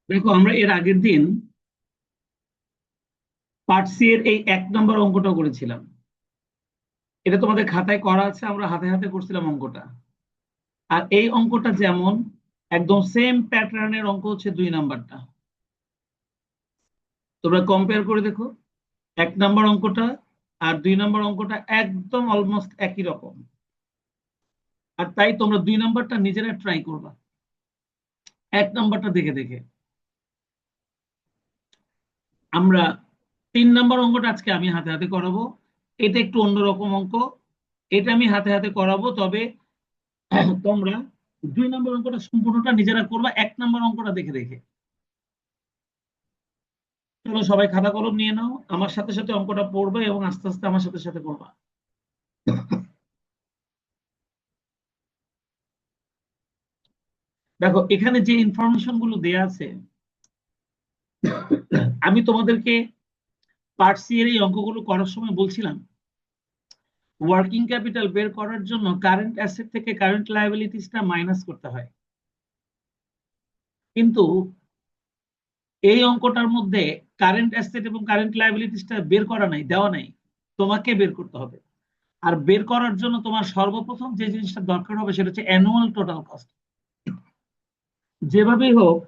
দেখো, আমরা এর আগের দিন পার্ট সি এর এই 1 নম্বর অঙ্কটা করেছিলাম। এটা তোমাদের খাতায় করা আছে, আমরা হাতে হাতে করছিলাম অঙ্কটা। আর এই অঙ্কটা যেমন একদম সেম প্যাটার্নের অঙ্ক হচ্ছে 2 নাম্বারটা। তোমরা কম্পেয়ার করে দেখো, 1 নম্বর অঙ্কটা আর 2 নম্বর অঙ্কটা একদম অলমোস্ট একই রকম। আর তাই তোমরা 2 নাম্বারটা নিজেরা ট্রাই করবা 1 নাম্বারটা দেখে দেখে। আমরা 3 নম্বর অঙ্কটা আজকে আমি হাতে হাতে করাবো। এটা একটু অন্যরকম অঙ্ক। এটা আমি হাতে হাতে করাবো, তবে তোমরা 2 নম্বর অঙ্কটা সম্পূর্ণটা নিজেরা করবা 1 নম্বর অঙ্কটা দেখে দেখে। চলো, সবাই খাতা কলম নিয়ে নাও, আমার সাথে সাথে অঙ্কটা পড়বে এবং আস্তে আস্তে আমার সাথে সাথে করবা। দেখো, এখানে যে ইনফরমেশন গুলো দেয়া আছে, আমি তোমাদেরকে পার্ট সি এর এই অঙ্কগুলো করার সময় বলছিলাম ওয়ার্কিং ক্যাপিটাল বের করার জন্য কারেন্ট অ্যাসেট থেকে কারেন্ট লায়াবিলিটিসটা মাইনাস করতে হয়। কিন্তু এই অঙ্কটার মধ্যে কারেন্ট অ্যাসেট এবং কারেন্ট লায়াবিলিটিসটা বের করা নাই, দেওয়া নাই। তোমাকে বের করতে হবে। আর বের করার জন্য তোমার সর্বপ্রথম যে জিনিসটা দরকার হবে সেটা হচ্ছে অ্যানুয়াল টোটাল কস্ট। যেভাবেই হোক,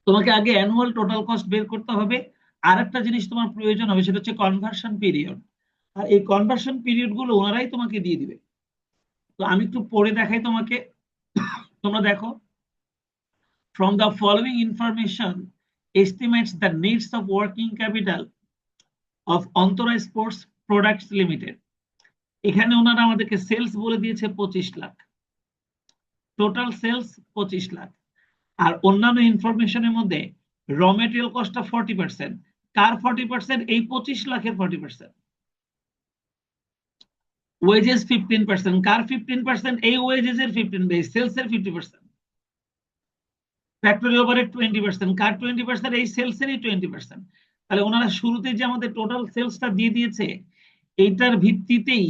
তোমাকে আগে অ্যানুয়াল টোটাল কস্ট বের করতে হবে। আর একটা জিনিস তোমার প্রয়োজন হবে, সেটা হচ্ছে কনভার্সন পিরিয়ড। আর এই কনভার্সন পিরিয়ড গুলো ওনারাই তোমাকে দিয়ে দিবে। তো আমি একটু পড়ে দেখাই তোমাকে। তোমরা দেখো, from the following information estimates the needs of working capital of Antara Sports Products Limited. এখানে ওনারা আমাদেরকে সেলস বলে দিয়েছে 25 লাখ, টোটাল সেলস 25 লাখ। আর অন্যান্য ইনফরমেশনের মধ্যে র মেটেরিয়াল কস্টটা 40%। কার 40%? এই 25 লাখের 40%। ওয়েজেস 15%। কার 15%? এই ওয়েজেস এর 15, সেলস এর 50%। Factory overhead 20%। কার 20%? এই সেলস এরই 20%। তাহলে ওনারা শুরুতে যে আমাদের টোটাল সেলসটা দিয়ে দিয়েছে, এইটার ভিত্তিতেই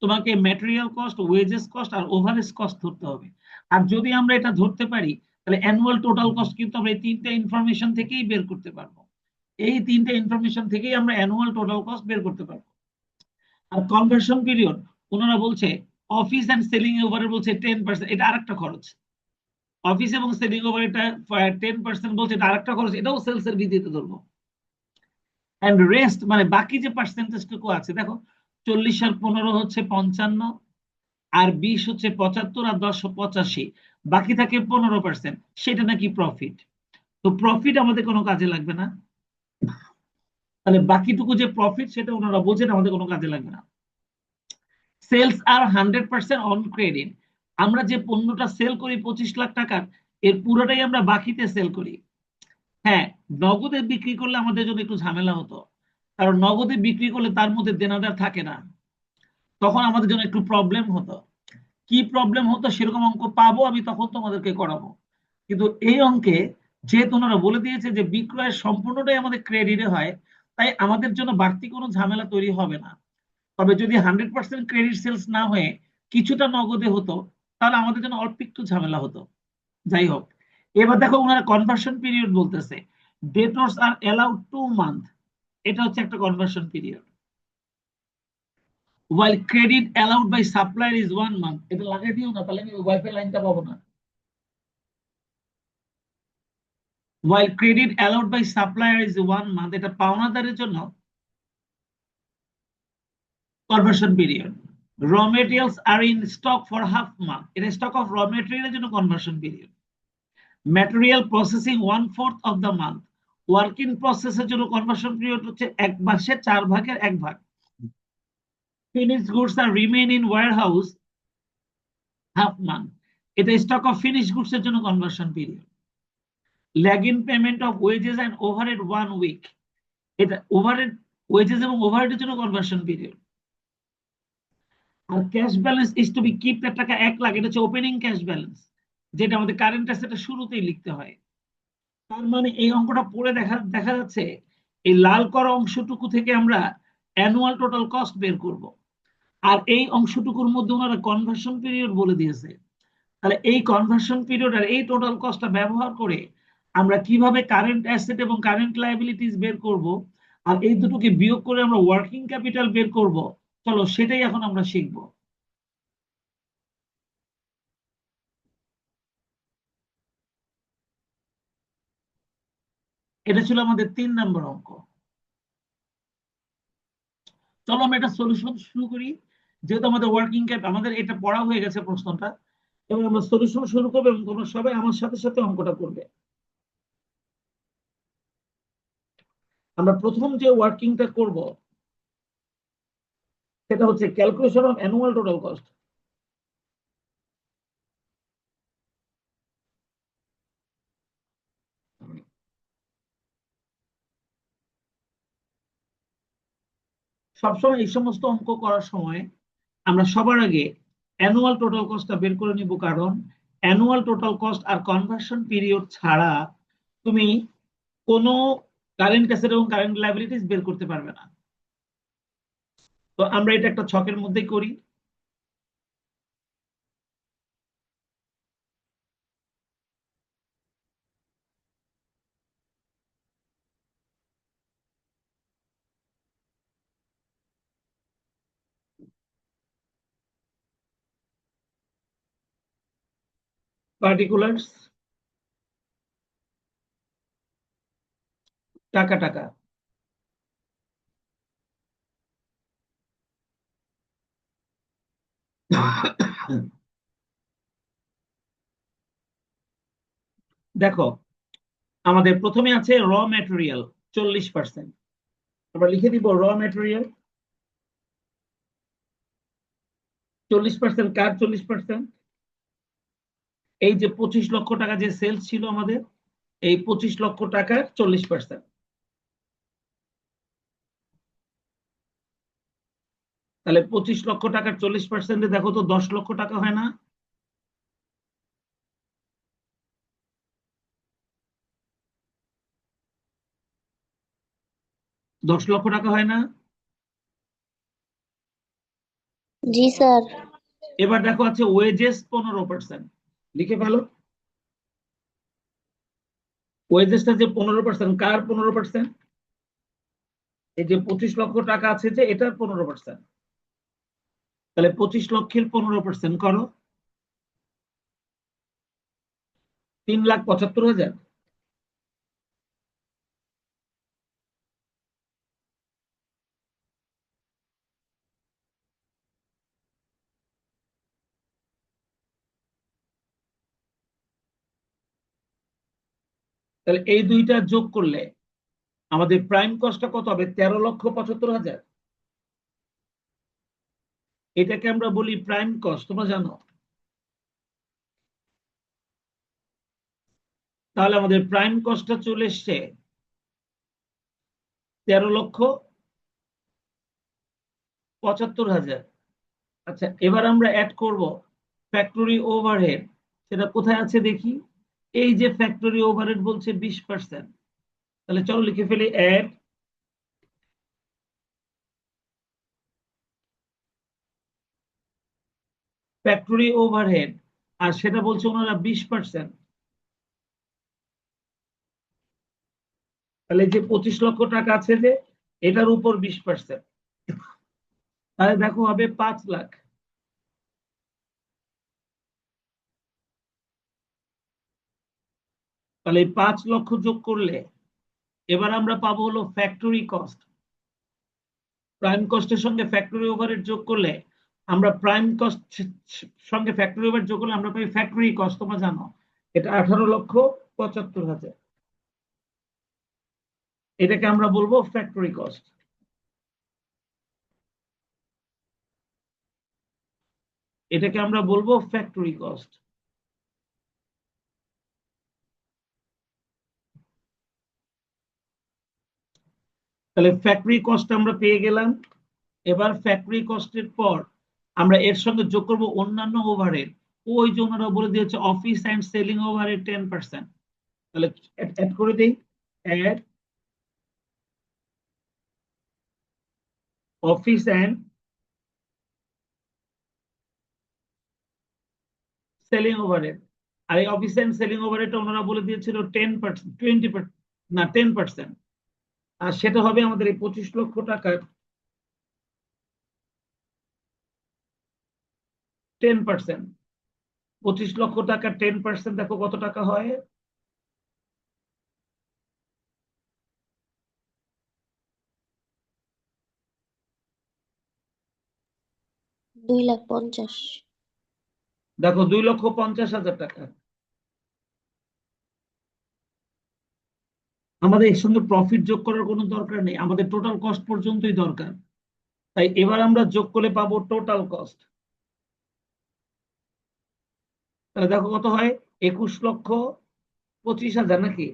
তোমাকে ম্যাটেরিয়াল কস্ট, ওয়েজেস কস্ট আর ওভারহেড কস্ট ধরতে হবে। আর যদি আমরা এটা ধরতে পারি, তাহলে অ্যানুয়াল টোটাল কস্ট কিন্তু আমরা এই 3টে ইনফরমেশন থেকেই বের করতে পারবো। এই 3টে ইনফরমেশন থেকেই আমরা অ্যানুয়াল টোটাল কস্ট বের করতে পারবো। আর কনভার্সন পিরিয়ড, ওনারা বলছে অফিস এন্ড সেলিং ওভারে বলছে 10%, এটা আরেকটা খরচ। অফিস এবং সেলিং ওভার এটা 10% বলছে, এটা আরেকটা খরচ, এটাও সেলস এর ভিত্তিতে ধরবো। এন্ড রেস্ট মানে বাকি যে পার্সেন্টেজটুকু আছে, দেখো 40 আর 15 হচ্ছে 55, আর 20 হচ্ছে 75, আর 10 85, বাকি থাকে 15%, সেটা নাকি প্রফিট। তো প্রফিট আমাদের কোনো কাজে লাগবে না। তাহলে বাকিটুকু যে প্রফিট, সেটা ওনারা বলছেন আমাদের কোনো কাজে লাগবে না। Sales are 100% on credit. আমরা যে পণ্যটা সেল করি 25 লাখ টাকার, এর পুরোটাই আমরা বাকিতে সেল করি। হ্যাঁ, নগদে বিক্রি করলে আমাদের জন্য একটু ঝামেলা হতো, কারণ নগদে বিক্রি করলে তার মধ্যে দেনাদার থাকে না, তখন আমাদের জন্য একটু প্রবলেম হতো। কি প্রবলেম হতো সেরকম অঙ্ক পাবো আমি, তখন তোমাদেরকে করাবো। কিন্তু এই অঙ্কে যেহেতু ওনারা বলে দিয়েছে যে বিক্রয়ের সম্পূর্ণটাই আমাদের ক্রেডিটে হয়, তাই আমাদের জন্য বাড়তি কোনো ঝামেলা তৈরি হবে না। তবে যদি 100% ক্রেডিট সেলস না হয়ে কিছুটা নগদে হতো, তাহলে আমাদের জন্য অল্প একটু ঝামেলা হতো। যাই হোক, এবার দেখো ওনারা কনভার্সন পিরিয়ড বলতেছে ডেটর্স আর অ্যালাউড 2 মান্থ। এটা হচ্ছে একটা conversion period. while credit allowed by supplier is 1 month। এটা লাগাই দিও না, তাহলে আমি ওয়াইফাই লাইনটা পাবো না। while credit allowed by supplier is 1 month, এটা পাওনাদারের জন্য conversion period. Raw materials are in stock for half month, এটা স্টক অফ র মেটেরিয়ালের জন্য conversion period. Material processing 1/4 of the month, work in প্রসেসের জন্য কনভার্সন পিরিয়ড হচ্ছে 1 মাসে 4/1 finished goods are remain in warehouse half month, এটা stock of finished goods এর জন্য conversion period. Lag in payment of wages and overhead 1 week, এটা overhead, wages এবং ওভারহেডের জন্য কনভার্সন পিরিয়ড। আর cash balance is to be keep, টাকা 1 লাখ, এটা হচ্ছে ওপেনিং ক্যাশ ব্যালেন্স, যেটা আমাদের কারেন্ট অ্যাসেটের শুরুতেই লিখতে হয়। তার মানে এই অঙ্কটা পড়ে দেখা দেখা যাচ্ছে এই লাল করা অংশটুকু থেকে আমরা অ্যানুয়াল টোটাল কস্ট বের করব। আর এই অংশটুকুর মধ্যে ওনারা কনভার্সন পিরিয়ড বলে দিয়েছে। তাহলে এই কনভার্সন পিরিয়ড আর এই টোটাল কস্টটা ব্যবহার করে আমরা কিভাবে কারেন্ট অ্যাসেট এবং কারেন্ট লায়াবিলিটিস বের করব, আর এই দুটোকে বিয়োগ করে আমরা ওয়ার্কিং ক্যাপিটাল বের করব, চলো সেটাই এখন আমরা শিখব। এটা ছিল আমাদের 3 নম্বর অঙ্ক। চলো আমরা এটা সলিউশন শুরু করি। যেহেতু আমাদের ওয়ার্কিং ক্যাপ আমাদের এটা পড়া হয়ে গেছে প্রশ্নটা, এবং আমরা সলিউশন শুরু করবো এবং তোমরা সবাই আমার সাথে সাথে অঙ্কটা করবে। আমরা প্রথম যে ওয়ার্কিংটা করব সেটা হচ্ছে calculation of annual total cost. সবসময় এই সমস্ত অঙ্ক করার সময় আমরা সবার আগে অ্যানুয়াল টোটাল কস্টটা বের করে নিব, কারণ অ্যানুয়াল টোটাল কস্ট আর কনভার্সন পিরিয়ড ছাড়া তুমি কোনো কারেন্ট অ্যাসেট এবং কারেন্ট লায়াবিলিটিস বের করতে পারবে না। তো আমরা এটা একটা ছকের মধ্যে করি। পার্টিকুলার্স, টাকা টাকা। দেখো, আমাদের প্রথমে আছে র ম্যাটেরিয়াল 40%। আমরা লিখে দিব র ম্যাটেরিয়াল 40%। কার 40%? এই যে 25 লক্ষ টাকা যে সেলস ছিল আমাদের, এই 25 লক্ষ টাকার 40%। তাহলে 25 লক্ষ টাকার 40%, দেখো তো 10 লক্ষ টাকা হয় না? 10 লক্ষ টাকা হয় না? জি স্যার। এবার দেখো আছে ওয়েজেস 15%। লিখে ফেলো। ওয়েজেসটা যে 15%, কার 15%? এই যে 25 লক্ষ টাকা আছে যে এটার 15%। তাহলে 25 লক্ষের 15% করো, 3,75,000। তাহলে এই দুইটা যোগ করলে আমাদের প্রাইম কস্টটা কত হবে? 13,75,000। এটাকে আমরা বলি প্রাইম কস্ট, তোমরা জানো। তাহলে আমাদের প্রাইম কস্টটা চলে এসছে 13,75,000। আচ্ছা, এবার আমরা অ্যাড করব ফ্যাক্টরি ওভারহেড। সেটা কোথায় আছে দেখি। এই যে ফ্যাক্টরি ওভারহেড বলছে 20%। তাহলে চলো লিখে ফেলি অ্যাড ফ্যাক্টরি ওভারহেড, আর সেটা বলছে ওনারা 20%। তাহলে যে 25 লক্ষ টাকা আছে যে এটার উপর 20%, তাহলে দেখো হবে 5 লাখ। তাহলে এই 5 লক্ষ যোগ করলে এবার আমরা পাবো হলো ফ্যাক্টরি কস্ট। প্রাইম কস্টের সঙ্গে ফ্যাক্টরি ওভারহেড যোগ করলে আমরা প্রাইম কস্ট সঙ্গে ফ্যাক্টরি ওভারহেড যোগ করলে আমরা পাই ফ্যাক্টরি কস্ট, তোমরা জানো এটা 18,75,000। এটাকে আমরা বলবো ফ্যাক্টরি কস্ট। এটাকে আমরা বলবো ফ্যাক্টরি কস্ট। তাহলে ফ্যাক্টরি কস্ট আমরা পেয়ে গেলাম। এবার ফ্যাক্টরি কস্টের পর আমরা এর সঙ্গে যোগ করব অন্যান্য ওভারহেড। ওই যে ওনারা বলে দিয়েছে অফিস অ্যান্ড সেলিং ওভারহেড 10%। তাহলে অ্যাড করে দেই, add office and selling overhead. আর এই অফিস এন্ড সেলিং ওভারহেড ওনারা বলে দিয়েছিল 10%, 20%, না 10%। আর সেটা হবে আমাদের এই 25 লক্ষ টাকার 10%। 25 লক্ষ টাকার 10% দেখো কত টাকা হয়। 2,50,000। দেখো 2,50,000 টাকা। আমাদের এর সঙ্গে প্রফিট যোগ করার কোনো দরকার নেই, আমাদের টোটাল কস্ট পর্যন্তই দরকার। তাই এবার আমরা যোগ করে পাবো টোটাল কস্ট। তাহলে দেখো কত হয়, 21,25,000 নাকি?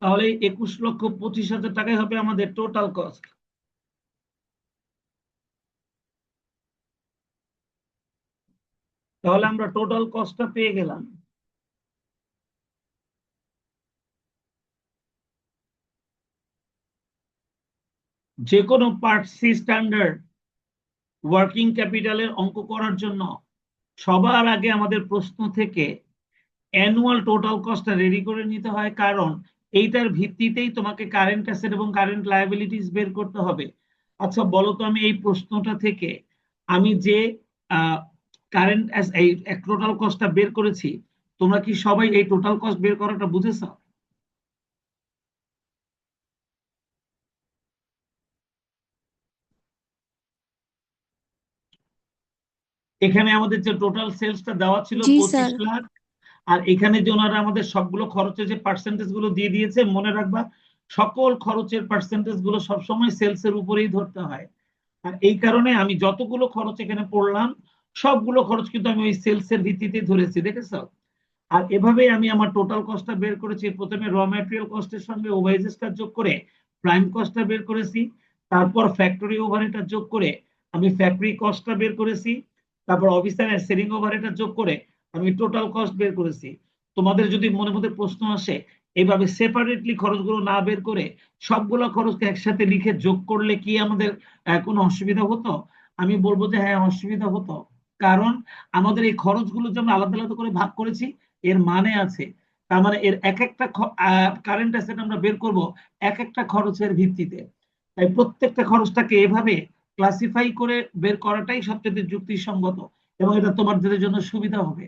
তাহলে 21,25,000 টাকাই হবে আমাদের টোটাল কস্ট। তাহলে আমরা টোটাল কস্টটা পেয়ে গেলাম। যে কোনো পার্ট সি স্ট্যান্ডার্ড ওয়ার্কিং ক্যাপিটালের অঙ্ক করার জন্য সবার আগে আমাদের প্রশ্ন থেকে অ্যানুয়াল টোটাল কস্টটা রেডি করে নিতে হয়, কারণ এইটার ভিত্তিতেই তোমাকে কারেন্ট অ্যাসেট এবং কারেন্ট লায়াবিলিটিস বের করতে হবে। আচ্ছা বলো তো, আমি এই প্রশ্নটা থেকে আমি যে কারেন্ট এই টোটাল কস্টটা বের করেছি, তোমরা কি সবাই এই টোটাল কস্ট বের করাটা বুঝেছো? এখানে আমাদের যে টোটাল সেলসটা দেওয়া ছিল জি স্যার। 25 লাখ, আর এখানে যে ওনারা আমাদের সবগুলো খরচের যে পার্সেন্টেজ গুলো দিয়ে দিয়েছে, মনে রাখবা সকল খরচের পার্সেন্টেজ গুলো সবসময় সেলস এর উপরেই ধরতে হয়। আর এই কারণে আমি যতগুলো খরচ এখানে পড়লাম, সবগুলো খরচ কিন্তু আমি ওই সেলস এর ভিত্তিতে ধরেছি, দেখেছো? আর এভাবেই আমি আমার টোটাল কস্টটা বের করেছি। প্রথমে র ম্যাটেরিয়াল কস্টের সঙ্গে ওভারহেডসটা যোগ করে প্রাইম কস্টটা বের করেছি। তারপর ফ্যাক্টরি ওভারহেডটা যোগ করে আমি ফ্যাক্টরি কস্টটা বের করেছি। তারপর অফিস এন্ড সেলিং ওভারহেডটা যোগ করে আমি টোটাল কস্ট বের করেছি। তোমাদের যদি মনে মধ্যে প্রশ্ন আসে এইভাবে সেপারেটলি খরচগুলো না বের করে সবগুলো খরচকে একসাথে লিখে যোগ করলে কি আমাদের কোনো অসুবিধা হতো? আমি বলবো যে হ্যাঁ, অসুবিধা হতো। কারণ আমাদের এই খরচগুলো যে আমরা আলাদা আলাদা করে ভাগ করেছি, এর মানে আছে। তার মানে এর এক একটা কারেন্ট অ্যাসেট আমরা বের করব এক একটা খরচের ভিত্তিতে। তাই প্রত্যেকটা খরচটাকে এভাবে ক্লাসিফাই করে বের করাটাই সবচেয়ে যুক্তিসঙ্গত, এবং এটা তোমাদের জন্য সুবিধা হবে।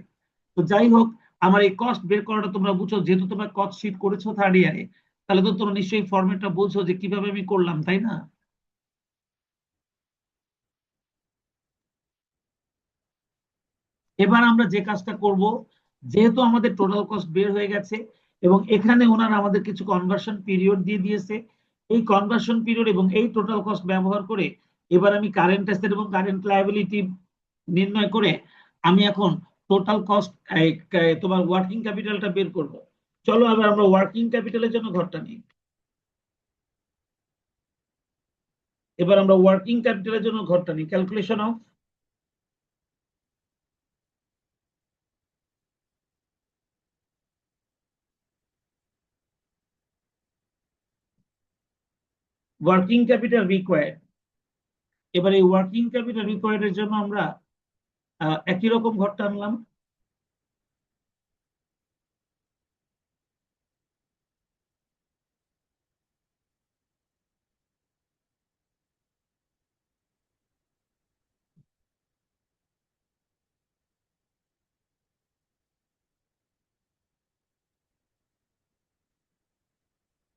তো যাই হোক, আমার এই কস্ট বের করাটা তোমরা বুঝছো, যেহেতু তোমরা কস্ট শিট করেছো থার্ড ইয়ারে, তাহলে তো তোমরা নিশ্চয়ই ফরম্যাটটা বুঝছো যে কিভাবে আমি করলাম, তাই না? এবার আমরা যে কাজটা করব, যেহেতু আমাদের টোটাল কস্ট বের হয়ে গেছে এবং এখানে ওনারা আমাদের কিছু কনভার্সন পিরিয়ড দিয়ে দিয়েছে, এই কনভার্সন পিরিয়ড এবং এই টোটাল কস্ট ব্যবহার করে এবার আমি কারেন্ট অ্যাসেট এবং কারেন্ট লায়াবিলিটি নির্ণয় করে আমি এখন টোটাল কস্ট তোমার ওয়ার্কিং ক্যাপিটালটা বের করব। চলো এবার আমরা ওয়ার্কিং ক্যাপিটালের জন্য ঘরটা নিই। এবার আমরা ওয়ার্কিং ক্যাপিটালের জন্য ঘরটা নিই। Calculation of working capital required. এবার এই ওয়ার্কিং ক্যাপিটাল রিকোয়ার্ড এর জন্য আমরা একই রকম ঘরটা আনলাম।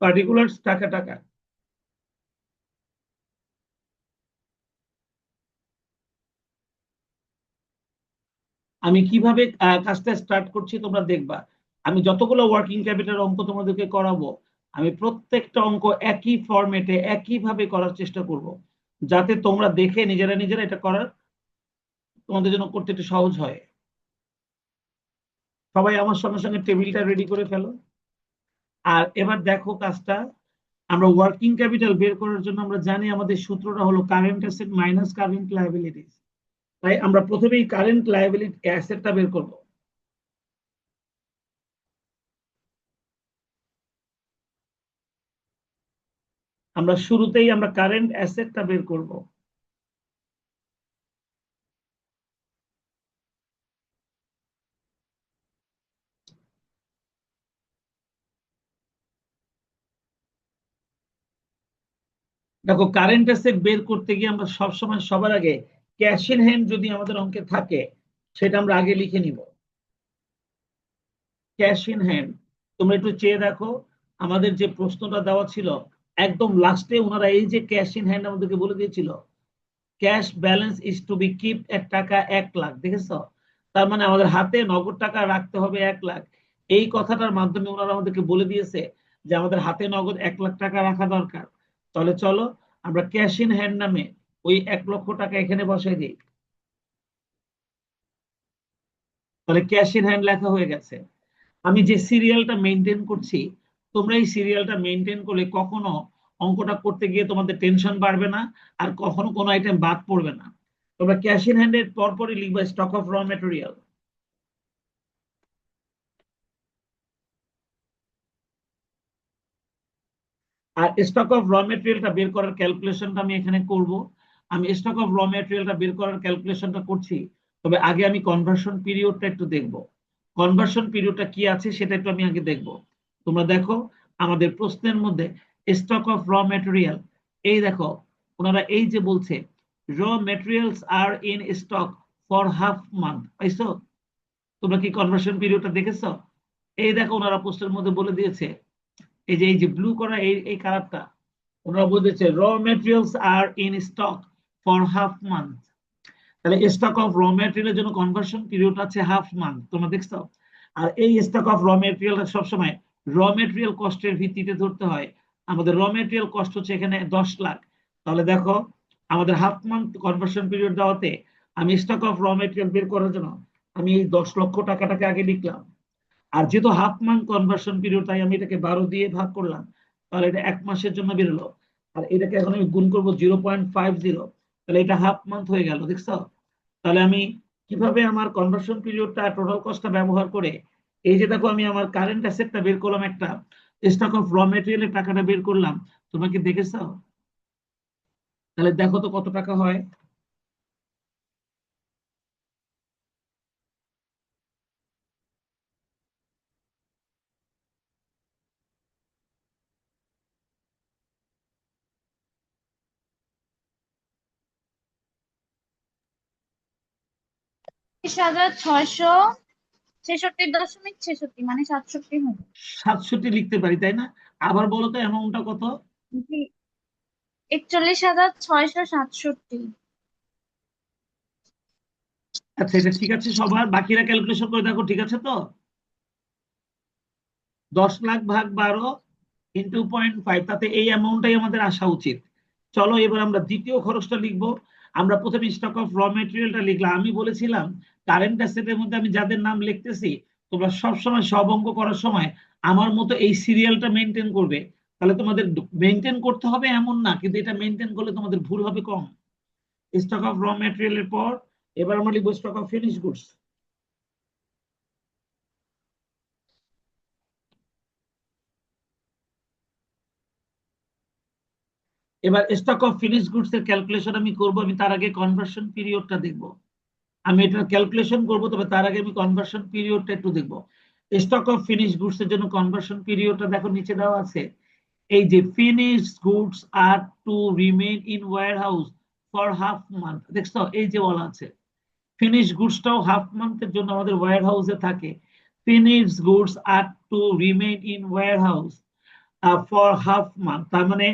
পার্টিকুলার টাকা টাকা। আমি কিভাবে কাজটা স্টার্ট করছি তোমরা দেখবা। আমি যতগুলো ওয়ার্কিং ক্যাপিটাল অঙ্ক তোমাদেরকে করাবো, আমি প্রত্যেকটা অঙ্ক একই ফরম্যাটে একইভাবে করার চেষ্টা করব, যাতে তোমরা দেখে নিজেরা নিজেরা এটা করার তোমাদের জন্য করতে একটু সহজ হয়। সবাই আমার সঙ্গে সঙ্গে টেবিলটা রেডি করে ফেলো। আর এবার দেখো কাজটা, আমরা ওয়ার্কিং ক্যাপিটাল বের করার জন্য আমরা জানি আমাদের সূত্রটা হলো current asset minus current liabilities. তাই আমরা প্রথমেই কারেন্ট লায়াবিলিটি অ্যাসেটটা বের করব। আমরা শুরুতেই আমরা কারেন্ট অ্যাসেটটা বের করব। দেখো কারেন্ট অ্যাসেট বের করতে গিয়ে আমরা সবসময় সবার আগে ক্যাশ ইন হ্যান্ড যদি আমাদের অঙ্কে থাকে সেটা আমরা আগে লিখে নিব। ক্যাশ ইন হ্যান্ড, তোমরা একটু চেয়ে দেখো আমাদের যে প্রশ্নটা দেওয়া ছিল একদম লাস্টে ওনারা এই যে ক্যাশ ইন হ্যান্ড আমাদেরকে বলে দিয়েছিল cash balance is to be keep এর টাকা 1 লাখ, দেখেছো? তার মানে আমাদের হাতে নগদ টাকা রাখতে হবে 1 লাখ। এই কথাটার মাধ্যমে ওনারা আমাদেরকে বলে দিয়েছে যে আমাদের হাতে নগদ 1 লাখ টাকা রাখা দরকার। তাহলে চলো আমরা ক্যাশ ইন হ্যান্ড নামে ওই 1 লক্ষ টাকা এখানে বসাই দিই। তাহলে ক্যাশ ইন হ্যান্ড লেখা হয়ে গেছে। আমি যে সিরিয়ালটা মেনটেন করছি, তোমরা এই সিরিয়ালটা মেনটেন করলে কখনো অঙ্কটা করতে গিয়ে তোমাদের টেনশন বাড়বে না, আর কখনো কোনো আইটেম বাদ পড়বে না। তোমরা ক্যাশ ইন হ্যান্ডের পরপরই লিখবে স্টক অফ র মেটেরিয়াল। আর স্টক অফ র মেটেরিয়ালটা বের করার ক্যালকুলেশনটা আমি এখানে করব। আমি স্টক অফ র মেটেরিয়ালটা বের করার ক্যালকুলেশনটা করছি, তবে আগে আমি কনভার্সন পিরিয়ডটা একটু দেখব। কনভার্সন পিরিয়ডটা কি আছে সেটা একটু আমি আগে দেখব। তোমরা দেখো আমাদের প্রশ্নের মধ্যে স্টক অফ র মেটেরিয়াল, এই দেখো ওনারা এই যে বলছে raw materials are in stock for half month, পাইছো? তোমরা কি কনভার্সন পিরিয়ডটা দেখেছো? এই দেখো ওনারা প্রশ্নের মধ্যে বলে দিয়েছে, এই যে ব্লু করা এই এই কালারটা, ওনারা বলতেছে raw materials are in stock for half month. তাহলে স্টক অফ র মেটেরিয়ালের জন্য কনভার্সন পিরিয়ড আছে হাফ মান্থ, তোমরা দেখছো? আর এই স্টক অফ র মেটেরিয়ালটা সবসময় র মেটেরিয়াল কস্টের ভিত্তিতে ধরতে হয়। আমাদের র মেটেরিয়াল কস্ট হচ্ছে এখানে 10 লাখ। তাহলে দেখো আমাদের হাফ মান্থ কনভার্সন পিরিয়ড দেওয়াতে আমি স্টক অফ র মেটেরিয়াল বের করার জন্য আমি এই 10 লক্ষ টাকাটাকে আগে লিখলাম। আর যেহেতু হাফ মান্থ কনভার্সন পিরিয়ড, তাই আমি এটাকে 12 দিয়ে ভাগ করলাম। তাহলে এটা 1 মাসের জন্য বেরোলো। আর এটাকে এখন আমি গুণ করবো 0.50, তাহলে এটা হাফ মান্থ হয়ে গেল, দেখছো? তাহলে আমি কিভাবে আমার কনভার্সন পিরিয়ডটা টোটাল কস্টটা ব্যবহার করে এই যে দেখো আমি আমার কারেন্ট অ্যাসেটটা বের করলাম, একটা স্টক অফ র মেটেরিয়ালের টাকাটা বের করলাম। তোমরা কি দেখেছো? তাহলে দেখো তো কত টাকা হয়। $30,666.66 মানে 67 হবে। 67 লিখতে পারি তাই না? আবার বলো তো অ্যামাউন্টটা কত? জি, 41,667। আচ্ছা এটা ঠিক আছে, সবার বাকিরা ক্যালকুলেশন করে দেখো ঠিক আছে তো। 10 লাখ ভাগ 12 ইন্টু 0.5, তাতে এই অ্যামাউন্টটাই আমাদের আসা উচিত। চলো এবার আমরা দ্বিতীয় খরচটা লিখবো। আমরা প্রথমে স্টক অফ র মেটেরিয়ালটা লিখলাম। আমি বলেছিলাম কারেন্ট অ্যাসেটের মধ্যে আমি যাদের নাম লিখতেছি তোমরা সবসময় সব অঙ্ক করার সময় আমার মতো এই সিরিয়ালটা মেনটেন করবে। তাহলে তোমাদের মেনটেন করতে হবে এমন না, কিন্তু এটা মেনটেন করলে তোমাদের ভুল হবে কম। স্টক অফ র মেটেরিয়ালের পর এবার আমরা লিখবো স্টক অফ ফিনিশ গুডস। এবার স্টক অফ ফিনিশ গুডস এর ক্যালকুলেশন আমি করব, আমি তার আগে কনভার্সন পিরিয়ডটা দেখব। আমি এটা ক্যালকুলেশন করব, তবে তার আগে আমি কনভার্সন পিরিয়ডটা একটু দেখব। স্টক অফ ফিনিশ গুডস এর জন্য কনভার্সন পিরিয়ডটা দেখো নিচে দেওয়া আছে। এই যে finish goods are to remain in warehouse for half month, দেখছো এই যে বলা আছে ফিনিশ গুডসটাও হাফ মান্থের জন্য আমাদের ওয়্যার হাউসে থাকে। Finish goods are to remain in warehouse for half month, তার মানে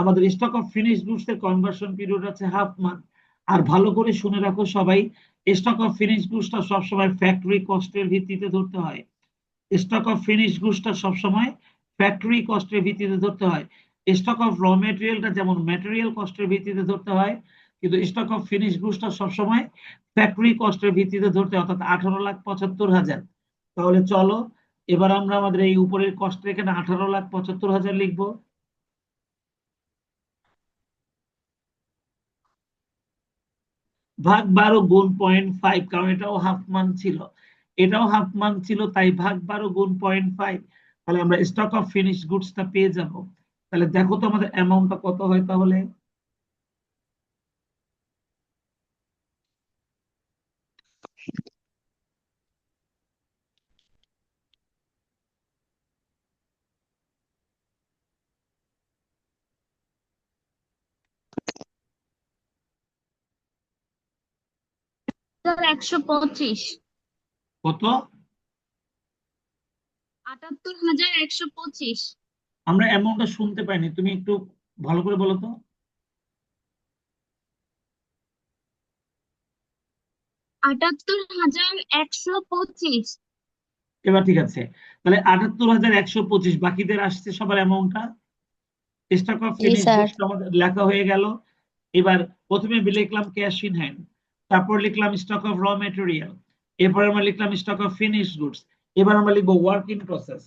আমাদের স্টক অফ ফিনিশ গুডস এর কনভার্সন পিরিয়ড আছে হাফ মান্থ। আর ভালো করে শুনে রাখো সবাই, স্টক অফ ফিনিশ গুডসটা সবসময় ফ্যাক্টরি কস্টের ভিত্তিতে ধরতে হয়। স্টক অফ ফিনিশ গুডসটা সবসময় ফ্যাক্টরি কস্টের ভিত্তিতে ধরতে হয়। স্টক অফ র মেটেরিয়ালটা যেমন ম্যাটেরিয়াল কস্টের ভিত্তিতে ধরতে হয়, কিন্তু স্টক অফ ফিনিশ গুডসটা সবসময় ফ্যাক্টরি কস্টের ভিত্তিতে ধরতে হয়, অর্থাৎ 18,75,000। তাহলে চলো এবার আমরা আমাদের এই উপরের কষ্ট এখানে 18,75,000 লিখবো। ভাগ 12 গুণ 0.5, কারণ এটাও হাফ মান্থ ছিল, এটাও হাফ মান্থ ছিল, তাই ভাগ 12 গুণ 0.5। তাহলে আমরা স্টক অফ ফিনিশ গুডসটা পেয়ে যাব। তাহলে দেখো তো আমাদের অ্যামাউন্টটা কত হয় তাহলে। 125। কত? 78,125। আমরা অ্যামাউন্টটা শুনতে পাইনি, তুমি একটু ভালো করে বলো তো। 78,125। এবার ঠিক আছে, তাহলে 78,125, বাকিদের আসছে সবার অ্যামাউন্টটা। Stock of G finish sir. Goods আমাদের লেখা হয়ে গেল। এবার প্রথমে লিখলাম ক্যাশ ইন হ্যান্ড, তারপর লিখলাম স্টক অফ র মেটেরিয়াল, এরপর আমরা লিখলাম স্টক অফ ফিনিশ গুডস, এবার আমরা লিখবো ওয়ার্ক ইন প্রসেস।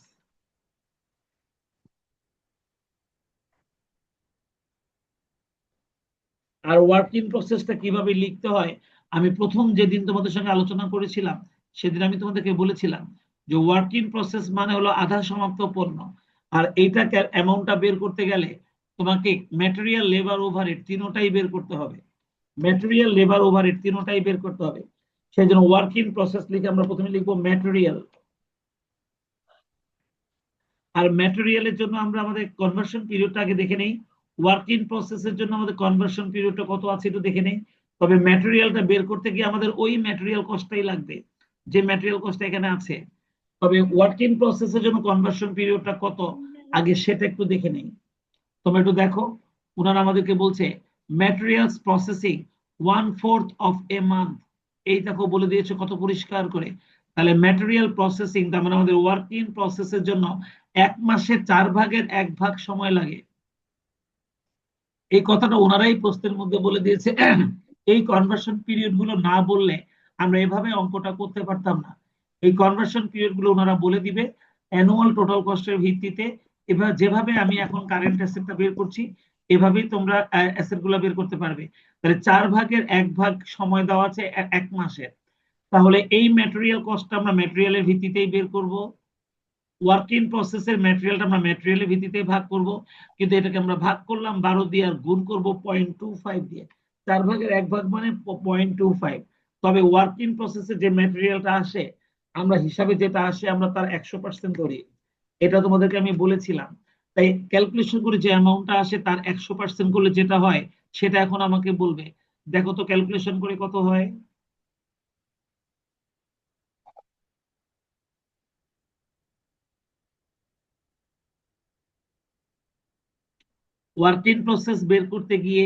আর ওয়ার্ক ইন প্রসেসটা কিভাবে লিখতে হয়, আমি প্রথম যেদিন তোমাদের সঙ্গে আলোচনা করেছিলাম সেদিন আমি তোমাদেরকে বলেছিলাম যে ওয়ার্ক ইন প্রসেস মানে হলো আধা সমাপ্ত পণ্য। আর এইটা অ্যামাউন্টটা বের করতে গেলে তোমাকে ম্যাটেরিয়াল, লেবার, ওভারহেড তিনোটাই বের করতে হবে। ম্যাটেরিয়াল, লেবার, ওভারহেড তিনোটাই বের করতে হবে। সেই জন্য ওয়ার্ক ইন প্রসেস লিখে আমরা প্রথমে লিখবো ম্যাটেরিয়াল। আর ম্যাটেরিয়ালের জন্য আমরা আমাদের কনভার্সন পিরিয়ডটা আগে দেখে নেই। ওয়ার্ক ইন প্রসেসের জন্য আমাদের কনভার্সন পিরিয়ডটা কত আছে একটু দেখে নেই। তবে ম্যাটেরিয়ালটা বের করতে গিয়ে আমাদের ওই ম্যাটেরিয়াল কস্টটাই লাগবে যে ম্যাটেরিয়াল কস্টটা এখানে আছে। তবে ওয়ার্ক ইন প্রসেসের জন্য কনভার্সন পিরিয়ডটা কত আগে সেটা একটু দেখে নেই। তোমরা একটু দেখো, ওনারা আমাদেরকে বলছে materials processing 1/4 of a month. এই দেখো বলে দিয়েছে কত পরিষ্কার করে। তাহলে ম্যাটেরিয়াল প্রসেসিং তার মানে আমাদের ওয়ার্ক ইন প্রসেসের জন্য 1 মাসে 4/1 সময় লাগে। এই কথাটা ওনারাই প্রশ্নের মধ্যে বলে দিয়েছে। এই কনভার্সন পিরিয়ড গুলো না বললে আমরা এভাবে অঙ্কটা করতে পারতাম না। এই কনভার্সন পিরিয়ড গুলো ওনারা বলে দিবে অ্যানুয়াল টোটাল কস্টের ভিত্তিতে। এবার যেভাবে আমি এখন কারেন্ট অ্যাসেটটা বের করছি এভাবেই তোমরা অ্যাসেট গুলো বের করতে পারবে। তাহলে 4/1 সময় দেওয়া আছে 1 মাসের। তাহলে এই ম্যাটেরিয়াল কস্টটা আমরা ম্যাটেরিয়ালের ভিত্তিতেই বের করব। ওয়ার্ক ইন প্রসেসের ম্যাটেরিয়ালটা আমরা ম্যাটেরিয়ালের ভিত্তিতে ভাগ করব, কিন্তু এটাকে আমরা ভাগ করলাম 12 দিয়ে আর গুণ করব 0.25 দিয়ে। 4/1 মানে 0.25। তবে ওয়ার্ক ইন প্রসেসে যে ম্যাটেরিয়ালটা আসে আমরা হিসাবে যেটা আসে আমরা তার 100% ধরি। এটা তোমাদেরকে আমি বলেছিলাম। তাই ক্যালকুলেশন করে যে অ্যামাউন্টটা আসে তার 100% করলে যেটা হয় সেটা এখন আমাকে বলবে। দেখো তো ক্যালকুলেশন করে কত হয়। ওয়ার্ক ইন প্রসেস বের করতে গিয়ে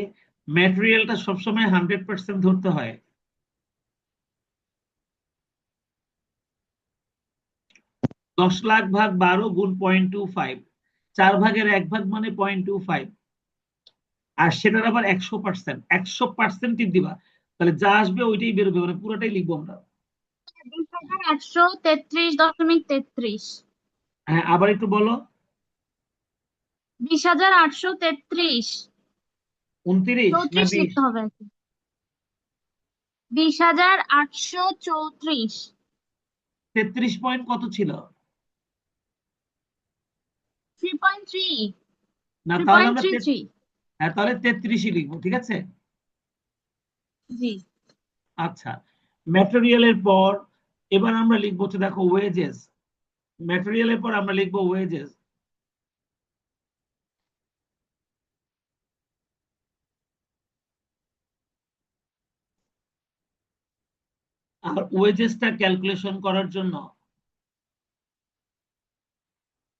ম্যাটেরিয়ালটা সবসময় 100% ধরতে হয়। 10 লাখ ভাগ 12 গুণ 0.25, 4/1 মানে 0.25। আর সেটার আবার 100%, 100% দিবা, তাহলে যা আসবে ওইটাই বেরোবে, মানে পুরোটাই লিখবো আমরা। 20,833.33। হ্যাঁ, আবার একটু বলো। 20,833। 29 না 34 20? লিখতে হবে আর কি। 20,834। 33 পয়েন্ট কত ছিল? 3.3। না তাহলে আমরা 3.33। হ্যাঁ তাহলে 33ই লিখবো, ঠিক আছে। জি। আচ্ছা, ম্যাটেরিয়ালের পর এবার আমরা লিখবো হচ্ছে দেখো ওয়েজেস। ম্যাটেরিয়ালের পর আমরা লিখবো ওয়েজেস। আর ওয়েজেসটা ক্যালকুলেশন করার জন্য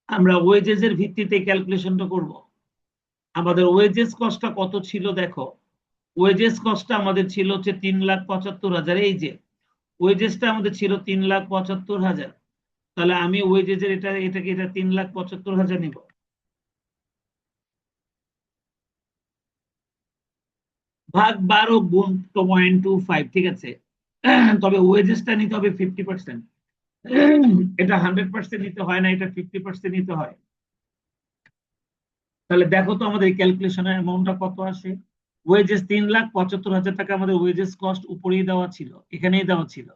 আমরা ওয়েজেস এর ভিত্তিতে ক্যালকুলেশনটা করব। আমাদের ওয়েজেস কস্টটা কত ছিল দেখো। ওয়েজেস কস্টটা আমাদের ছিল হচ্ছে 3,75,000। এই যে ওয়েজেসটা আমাদের ছিল 3,75,000। তাহলে আমি ওয়েজেস এর এটাকে 3,75,000 নিব। ভাগ 12 গুণ 0.25, ঠিক আছে। তবে ওয়েজেসটা নিতে হবে 50%। এটা 100% নিতে হয় না, এটা 50% নিতে হয়। তাহলে দেখো তো আমাদের ক্যালকুলেশনের অ্যামাউন্টটা কত আসে। ওয়েজেস 3,75,000 টাকা আমাদের ওয়েজেস কস্ট উপরেই দেওয়া ছিল, এখানেই দেওয়া ছিল।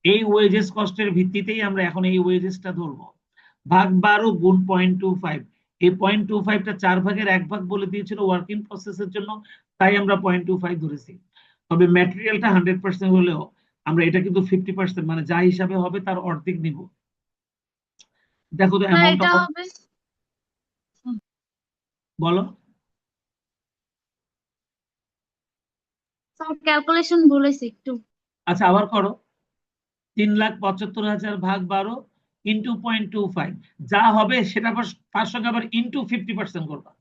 এই ওয়েজেস কস্টের ভিত্তিতেই আমরা এখন এই ওয়েজেসটা ধরবো। ভাগ 12 গুণ 0.25। এই 0.25টা 4/1 বলে দিয়েছিল ওয়ার্ক ইন প্রসেসের জন্য, তাই আমরা 0.25 ধরেছি। তবে ম্যাটেরিয়ালটা 100% হলেও আমরা এটা কিন্তু 50%, মানে যা হিসাবে হবে তার অর্ধেক নিব। দেখো তো অ্যামাউন্টটা এটা কত, হবে। বলো। স্যার ক্যালকুলেশন ভুল হয়েছে একটু। আচ্ছা আবার করো, 3,75,000 ভাগ 12 ইন্টু 0.25, যা হবে সেটা তার সঙ্গে আবার ইন্টু 50% করবা।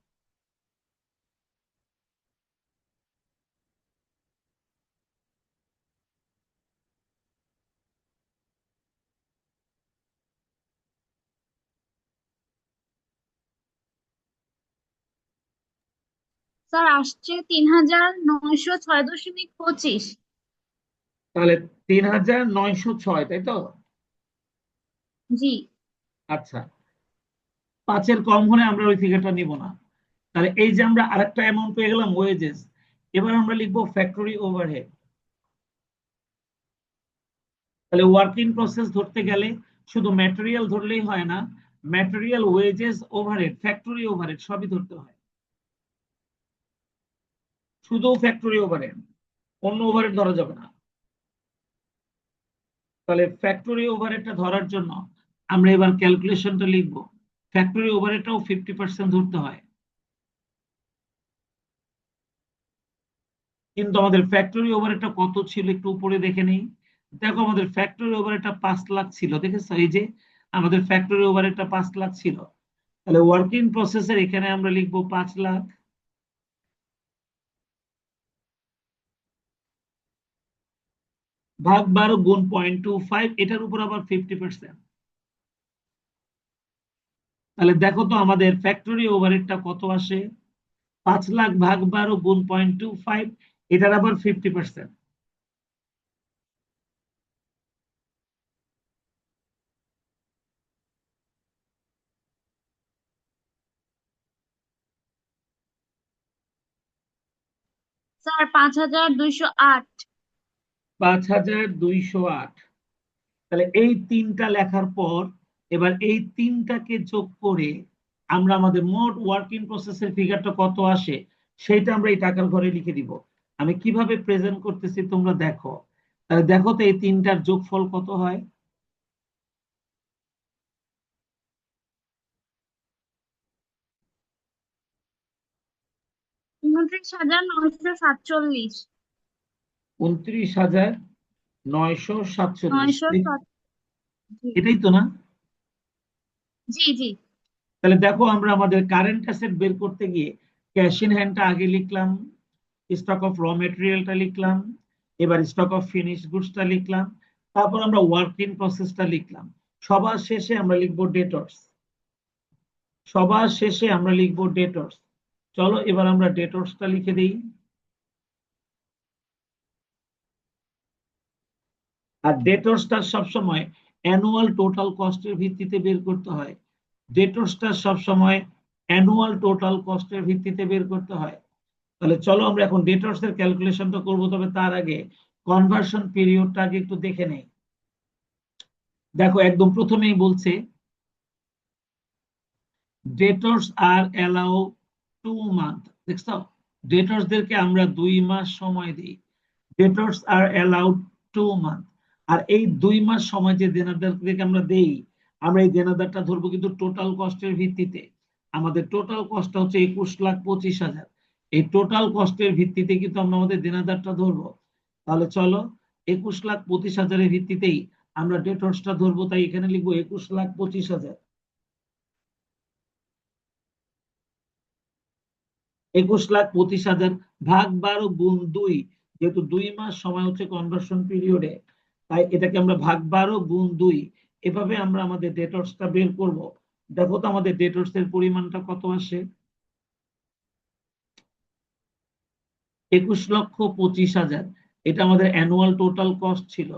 স্যার আসছে 3,906.25। তাহলে 3,906, তাই তো? জি। আচ্ছা, 5-এর কম হলে আমরা ওই ফিগারটা নিব না। তাহলে এই যে আমরা আরেকটা অ্যামাউন্ট পেয়ে গেলাম ওয়েজেস, এবার আমরা লিখবো ফ্যাক্টরি ওভারহেড। তাহলে ওয়ার্কিং প্রসেস ধরতে গেলে শুধু ম্যাটেরিয়াল ধরলেই হয় না, material, wages, overhead, factory overhead সবই ধরতে হয়। শুধু ফ্যাক্টরি ওভারহেড, অন্য ওভারহেড ধরা যাবে না। তাহলে ফ্যাক্টরি ওভারহেডটা ধরার জন্য আমরা এবার ক্যালকুলেশনটা লিখবো। ফ্যাক্টরি ওভারহেডটাও 50% ধরতে হয়, কিন্তু আমাদের ফ্যাক্টরি ওভারহেডটা কত ছিল একটু উপরে দেখে নেই। দেখো আমাদের ফ্যাক্টরি ওভারহেডটা 5 লাখ ছিল, দেখেছো? এই যে আমাদের ফ্যাক্টরি ওভারহেডটা 5 লাখ ছিল। তাহলে ওয়ার্কিং প্রসেসের এখানে আমরা লিখবো 5 লাখ ভাগ 12 গুণ 0.25, এটার উপর আবার 50%। তাহলে দেখো তো আমাদের ফ্যাক্টরি ওভারহেডটা কত আসে। 5 লাখ ভাগ 12 গুণ 0.25, এটার আবার 50%। স্যার 5,208। 5,208। তাহলে এই তিনটা লেখার পর এবার এই তিনটাকে যোগ করে আমরা আমাদের মোট ওয়ার্কিং প্রসেসের ফিগারটা কত আসে সেটা আমরা এই টাকার ঘরে লিখে দিব। আমি কিভাবে প্রেজেন্ট করতেছি তোমরা দেখো। তাহলে দেখো তো এই তিনটার যোগফল কত হয়। 29,947। 29,947, 907। জি। এটাই তো না? জি জি। তাহলে দেখো আমরা আমাদের কারেন্ট অ্যাসেট বের করতে গিয়ে ক্যাশ ইন হ্যান্ডটা আগে লিখলাম, স্টক অফ র মেটেরিয়ালটা লিখলাম, এবার স্টক অফ ফিনিশ গুডসটা লিখলাম, তারপর আমরা ওয়ার্ক ইন প্রসেসটা লিখলাম, সবার শেষে আমরা লিখবো ডেটর্স। সবার শেষে আমরা লিখবো ডেটর্স। চলো এবার আমরা ডেটর্সটা লিখে দিই। আর ডেটর্সটা সবসময় অ্যানুয়াল টোটাল কস্টের ভিত্তিতে বের করতে হয়। ডেটর্সটা সবসময় অ্যানুয়াল টোটাল কস্টের ভিত্তিতে বের করতে হয়। তাহলে চলো আমরা এখন ডেটর্স এর ক্যালকুলেশনটা করবো, তবে তার আগে কনভার্সন পিরিয়ডটা আগে একটু দেখে নেই। দেখো একদম প্রথমেই বলছে ডেটর্স আর অ্যালাউ 2 মান্থ। দেখছো, ডেটর্সদেরকে আমরা 2 মাস সময় দিই। Debtors are allowed 2 month. আর এই 2 মাস সময় যে দেনাদারদেরকে আমরা দেই, আমরা এই দেনাদারটা ধরবো কিন্তু টোটাল কস্টের ভিত্তিতে। আমাদের টোটাল কস্টটা হচ্ছে 21,25,000। এই টোটাল কস্টের ভিত্তিতে কিন্তু আমরা আমাদের দেনাদারটা ধরবো। তাহলে চলো 21,25,000 ভিত্তিতেই আমরা ডেটর্সটা ধরবো, তাই এখানে লিখবো 21,25,000। 21,25,000 ভাগ 12 গুণ 2, যেহেতু 2 মাস সময় হচ্ছে কনভার্সন পিরিয়ডে, তাই এটাকে আমরা ভাগ 12 গুণ 2, এভাবে আমরা আমাদের ডেটর্সটা বের করব। দেখো তো আমাদের ডেটর্স এর পরিমাণটা কত আসে। 21,25,000, এটা আমাদের অ্যানুয়াল টোটাল কস্ট ছিল।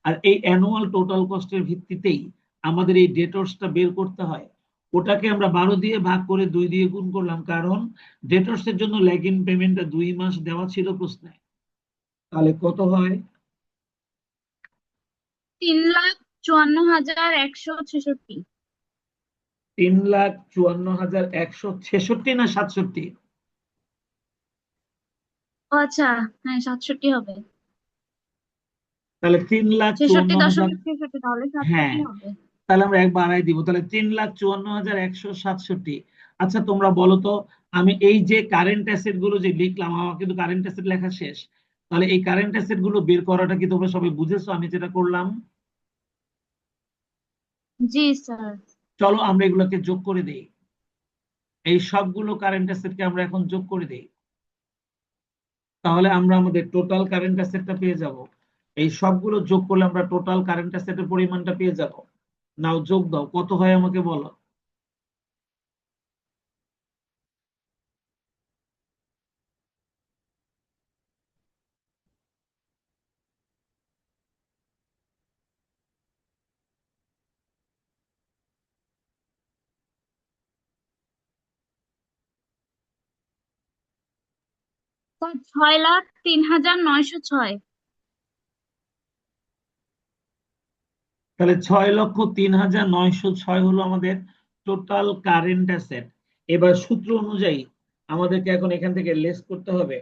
আর এই অ্যানুয়াল টোটাল কস্টের ভিত্তিতেই আমাদের এই ডেটর্সটা বের করতে হয়। ওটাকে আমরা 12 দিয়ে ভাগ করে 2 দিয়ে গুণ করলাম, কারণ ডেটর্স এর জন্য ল্যাগিং পেমেন্টটা 2 মাস দেওয়া ছিল প্রশ্নে। তাহলে কত হয়? 3,54,166। 3,54,166 না 67? ও আচ্ছা, হ্যাঁ 67 হবে। তাহলে 3,54,000। 66.63, তাহলে হ্যাঁ, 67 হবে। তাহলে আমরা এক বাড়াই দিব, তাহলে 3,54,167। আচ্ছা তোমরা বলো তো, আমি এই যে কারেন্ট অ্যাসেট গুলো যে লিখলাম, আমার কিন্তু কারেন্ট অ্যাসেট লেখা শেষ। তাহলে এই কারেন্ট অ্যাসেট গুলো বের করাটা কি তোমরা সবাই বুঝেছো আমি যেটা করলাম? জি স্যার। চলো আমরা এগুলোকে যোগ করে দেই। এই সবগুলো কারেন্ট অ্যাসেটকে আমরা এখন যোগ করে দেই। তাহলে আমরা আমাদের টোটাল কারেন্ট অ্যাসেটটা পেয়ে যাব। এই সবগুলো যোগ করলে আমরা টোটাল কারেন্ট অ্যাসেটের পরিমাণটা পেয়ে যাব। নাও যোগ দাও, কত হয় আমাকে বলো। স্যার 6,03,906। তাহলে 6,03,906 হলো আমাদের টোটাল কারেন্ট অ্যাসেট। এবার সূত্র অনুযায়ী আমাদেরকে এখন এখান থেকে লেস করতে হবে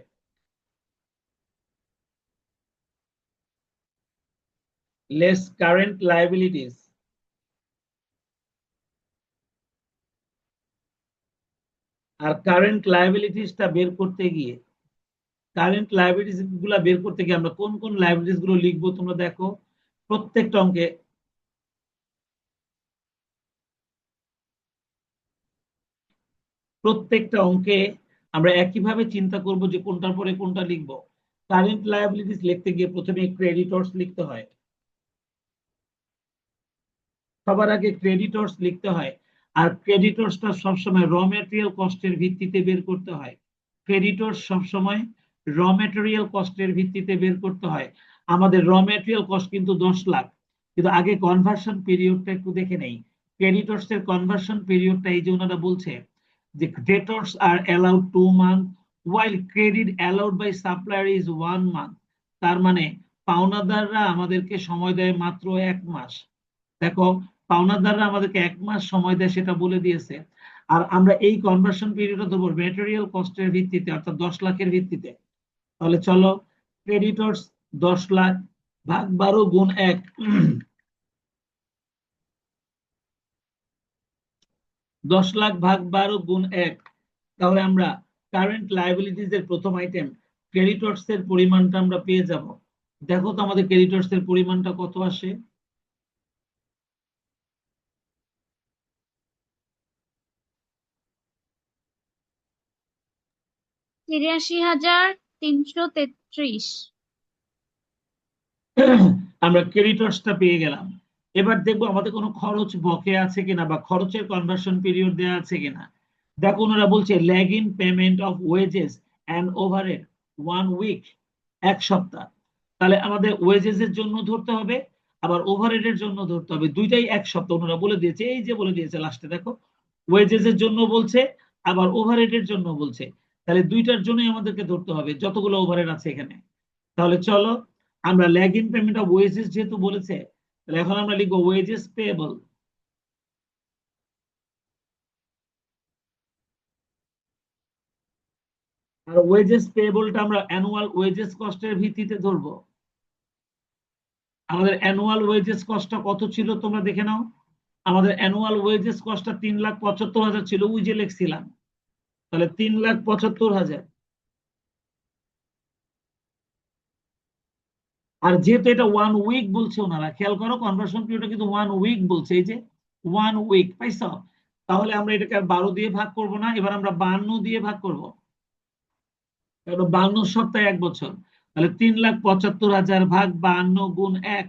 লেস কারেন্ট লায়াবিলিটিস। আর কারেন্ট লায়াবিলিটিসটা বের করতে গিয়ে আমরা কোন কোন লায়াবিলিটিস গুলো লিখবো তোমরা দেখো। প্রত্যেকটা অঙ্কে আমরা একইভাবে চিন্তা করব যে কোনটার পরে কোনটা লিখবো। কারেন্ট লায়াবিলিটিস লিখতে গিয়ে প্রথমে ক্রেডিটর্স লিখতে হয়, সবার আগে ক্রেডিটর্স লিখতে হয়। আর ক্রেডিটর্সটা সবসময় র ম্যাটেরিয়াল কস্টের ভিত্তিতে বের করতে হয়। ক্রেডিটর্স সবসময় র ম্যাটেরিয়াল কস্টের ভিত্তিতে বের করতে হয়। আমাদের র ম্যাটেরিয়াল কস্ট কিন্তু 10 লাখ, কিন্তু আগে কনভার্সন পিরিয়ডটা একটু দেখে নেই। ক্রেডিটর্স এর কনভার্সন পিরিয়ডটা এই যে ওনারা বলছে যে debtors are allowed 2 month while credit allowed by supplier is 1 month। তার মানে পাওনাদাররা আমাদেরকে সময় দেয় মাত্র 1 মাস। দেখো, পাওনাদাররা আমাদেরকে 1 মাস সময় দেয় সেটা বলে দিয়েছে। আর আমরা এই কনভার্সন পিরিয়ডটা ধরবো ম্যাটেরিয়াল কস্টের ভিত্তিতে, অর্থাৎ 10 লাখের ভিত্তিতে। তাহলে চলো, ক্রেডিটর্স 10 লাখ ভাগ 12 গুণ 1, 10 লাখ ভাগ 12 গুণ 1। তাহলে আমরা কারেন্ট লায়াবিলিটিস এর প্রথম আইটেম ক্রেডিটর্স এর পরিমাণটা আমরা পেয়ে যাব। দেখো তো আমাদের ক্রেডিটর্স এর পরিমাণটা কত আসে। 83,333। আমরা ক্রেডিটর্সটা পেয়ে গেলাম। এবার দেখবো আমাদের কোনো খরচ বকেয়া আছে কিনা বা খরচের কনভার্সন পিরিয়ড দেওয়া আছে কিনা। দেখো ওনারা বলছে lag in payment of wages and overhead 1 week, 1 সপ্তাহ। তাহলে আমাদের ওয়েজেস এর জন্য ধরতে হবে, আবার ওভারহেড এর জন্য ধরতে হবে, দুইটাই 1 সপ্তাহ ওনারা বলে দিয়েছে। এই যে বলে দিয়েছে লাস্টে দেখো, ওয়েজেস এর জন্য বলছে আবার ওভারহেড এর জন্য বলছে। তাহলে দুইটার জন্যই আমাদেরকে ধরতে হবে যতগুলো ওভারহেড আছে এখানে। তাহলে চলো, আমরা lag in payment of wages যেহেতু বলেছে, তাহলে এখন আমরা লিখবো ওয়েজেস পেয়েবল। আর ওয়েজেস পেয়েবলটা আমরা অ্যানুয়াল ওয়েজেস কস্টের ভিত্তিতে ধরবো। আমাদের অ্যানুয়াল ওয়েজেস কস্টটা কত ছিল তোমরা দেখে নাও। আমাদের অ্যানুয়াল ওয়েজেস কস্টটা 3,75,000 ছিল, ওই যে লিখছিলাম। তাহলে 3,75,000। আর যেহেতু এটা 1 উইক বলছে ওনারা, খেয়াল করো কনভার্সন পিরিয়ডটা কিন্তু 1 উইক বলছে, এই যে 1 উইক, পাইছো? তাহলে আমরা এটাকে আর 12 দিয়ে ভাগ করব না, এবার আমরা 52 দিয়ে ভাগ করব। 52 সপ্তাহে 1 বছর। তাহলে 3,75,000 ভাগ 52 গুণ 1।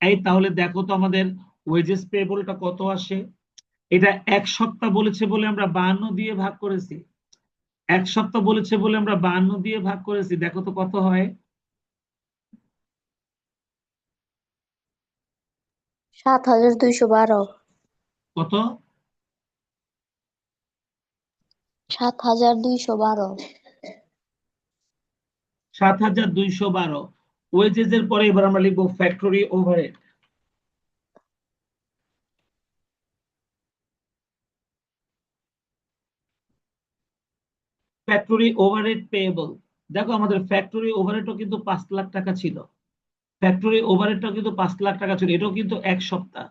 এই তাহলে দেখো তো আমাদের ওয়েজেস পেয়েবলটা কত আসে। এটা 1 সপ্তাহ বলেছে বলে আমরা 52 দিয়ে ভাগ করেছি। 1 সপ্তাহ বলেছে বলে আমরা 52 দিয়ে ভাগ করেছি, দেখো তো কত হয়। 7,212। কত? 7,212। 7,212। ওয়েজেস এর পরে এবার আমরা লিখবো factory overhead. Factory overhead payable. দেখো আমাদের ফ্যাক্টরি ওভারহেডও কিন্তু 5 লাখ টাকা ছিল। ফ্যাক্টরি ওভারহেডটাও কিন্তু 5 লাখ টাকা ছিল, এটাও কিন্তু 1 সপ্তাহ।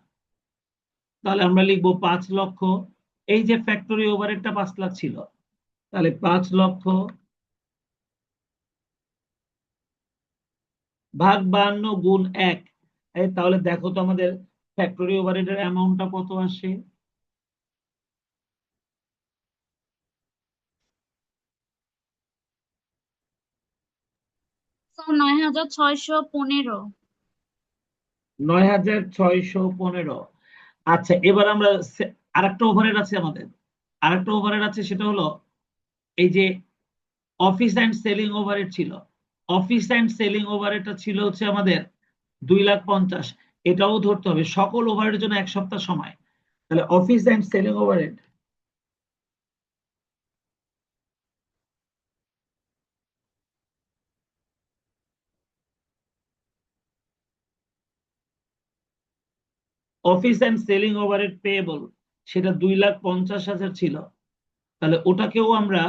তাহলে আমরা লিখবো 5 লক্ষ। এই যে ফ্যাক্টরি ওভারহেডটা 5 লাখ ছিল, তাহলে 5 লক্ষ ভাগ 52 গুণ 1। তাহলে দেখো তো আমাদের ফ্যাক্টরি ওভারহেডের অ্যামাউন্টটা কত আসে। স্যার 9615। 9615। আচ্ছা, এবার আমরা আরেকটা ওভারহেড আছে আমাদের। আরেকটা ওভারহেড আছে, সেটা হলো এই যে অফিস অ্যান্ড সেলিং ওভারহেড ছিল। অফিস অ্যান্ড সেলিং ওভারহেডটা ছিল হচ্ছে আমাদের 2,50,000। এটাও ধরতে হবে, সকল ওভারহেডের জন্য 1 সপ্তাহ সময়। তাহলে office and selling overhead, office and selling overhead payable, সেটা 2,50,000 ছিল। তাহলে ওটাকেও আমরা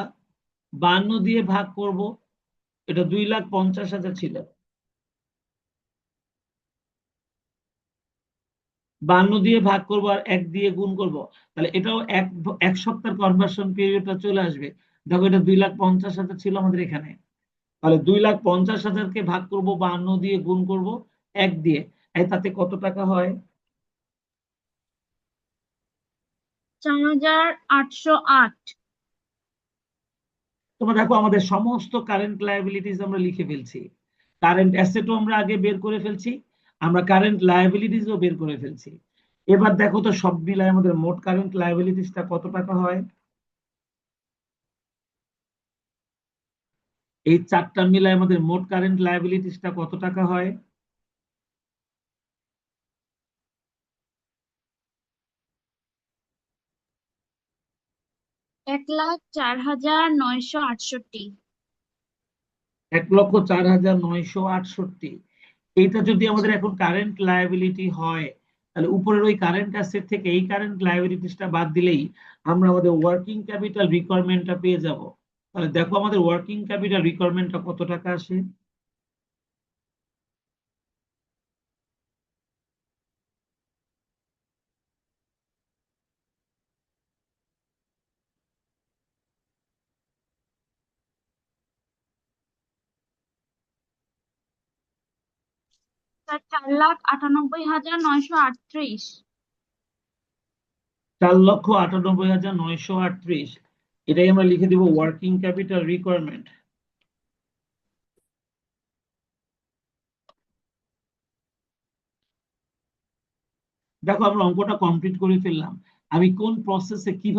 52 দিয়ে ভাগ করব। এটা 2,50,000 ছিল, 52 দিয়ে ভাগ করব আর 1 দিয়ে গুণ করব। তাহলে এটাও এক সপ্তাহ কনভার্সন পিরিয়ডটা চলে আসবে। দেখো, এটা 2,50,000 ছিল আমাদের এখানে। তাহলে 2,50,000কে ভাগ করব 52 দিয়ে গুণ করব 1 দিয়ে। তাতে কত টাকা হয়? 4808। তোমরা দেখো, আমাদের সমস্ত কারেন্ট লায়াবিলিটিস আমরা লিখে ফেলছি। কারেন্ট অ্যাসেটও আমরা আগে বের করে ফেলছি, আমরা কারেন্ট লায়াবিলিটিসও বের করে ফেলছি। এবার দেখো তো সব মিলায় আমাদের মোট কারেন্ট লায়াবিলিটিসটা কত টাকা হয়। এই চারটা মিলায় আমাদের মোট কারেন্ট লায়াবিলিটিসটা কত টাকা হয়? 1,04,968। 1,04,968। এইটা যদি আমাদের এখন কারেন্ট লায়াবিলিটি হয়, তাহলে উপরের ওই কারেন্ট অ্যাসেট থেকে এই কারেন্ট লায়াবিলিটিসটা বাদ দিলেই আমরা আমাদের ওয়ার্কিং ক্যাপিটাল রিকোয়ারমেন্টটা পেয়ে যাব। তাহলে দেখো আমাদের ওয়ার্কিং ক্যাপিটাল রিকোয়ারমেন্টটা কত টাকা আসে। স্যার 4,98,938। 4,98,938। এটাই আমরা লিখে দিব ওয়ার্কিং ক্যাপিটাল রিকোয়ারমেন্ট। দেখো, আমরা অঙ্কটা কমপ্লিট করে ফেললাম। আমি কোন প্রসেসে কি